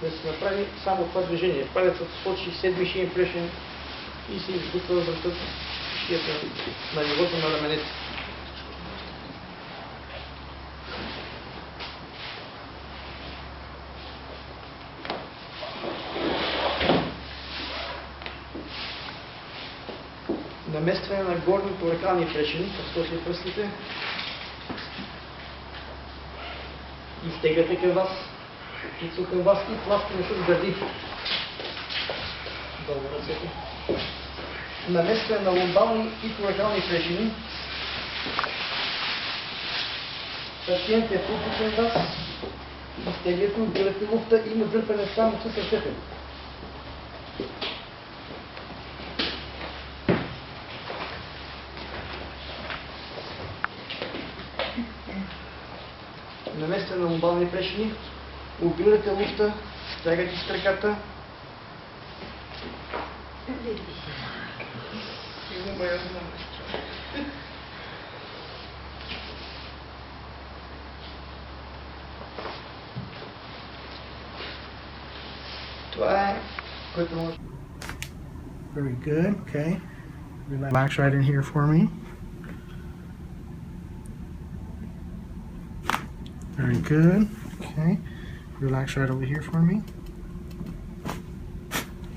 да се направи само това движение. Палецът сочи седми шиен прешен и се избутва върхът шията на нивото на раменете. Наместване на горните оракални прешени, разкочи пръстите. Изтегляте към вас, лицо към вас и тласкане с гърди. Долу ръцете. Наместване на лумбални и коракални прешени. Пациент е пусне към вас. Изтегляте, отделяте луфта и има дърпане само с ръцете. Наместване на лумбални прешени, обирате луфта, стягате с краката. Това е, което може. Very good. Okay. Relax right in here for me. Very good. Okay. Relax right over here for me.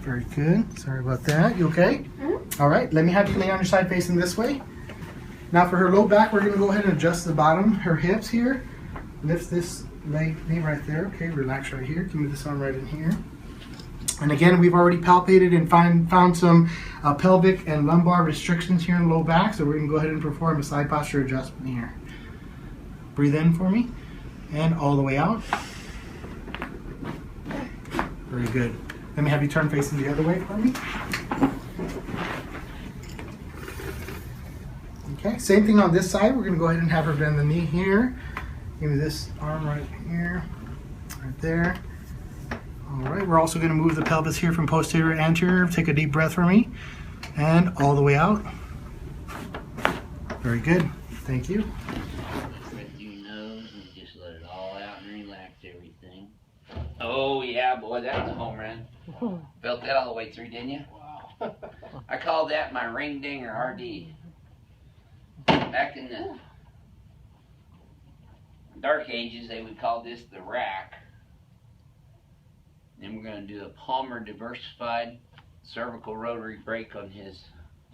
Very good. Sorry about that. You okay? Mm-hmm. All right. Let me have you lay on your side facing this way. Now for her low back, we're going to go ahead and adjust the bottom, her hips here. Lift this knee right there. Okay. Relax right here. Give me this arm right in here. And again, we've already palpated and found some pelvic and lumbar restrictions here in the low back. So we're going to go ahead and perform a side posture adjustment here. Breathe in for me. And all the way out. Very good. Let me have you turn facing the other way for me. Okay, same thing on this side. We're going to go ahead and have her bend the knee here. Give me this arm right here, right there. All right, we're also going to move the pelvis here from posterior to anterior. Take a deep breath for me. And all the way out. Very good. Thank you. Oh yeah, boy, that was a home run. Felt that all the way through, didn't you? Wow. I called that my ring dinger RD. Back in the dark ages, they would call this the rack. Then we're going to do a Palmer diversified cervical rotary brake on his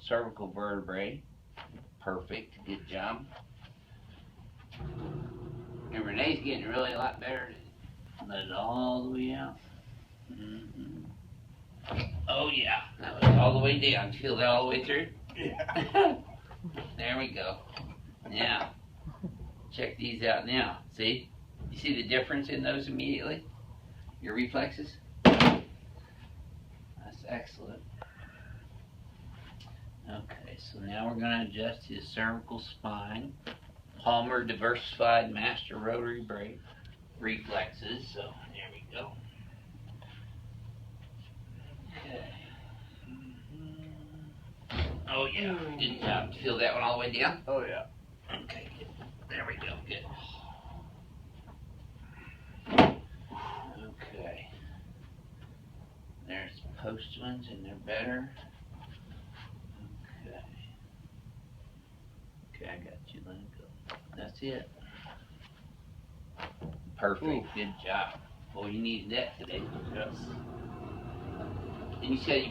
cervical vertebrae. Perfect, good job. And Renee's getting really a lot better. Let it all the way out. Mm-hmm. Oh yeah, that was all the way down. Feel that all the way through? Yeah. There we go. Now, check these out now. See? You see the difference in those immediately? Your reflexes? That's excellent. Okay, so now we're going to adjust his cervical spine. Palmer diversified master rotary brake. Reflexes, so there we go. Okay. Oh yeah, good job. Feel that one all the way down? Oh yeah. Okay, good. There we go, good. Okay. There's post ones and they're better. Okay. Okay, I got you, let it go. That's it. Perfect. Good job. Boy, you needed that today. Yes. And you said you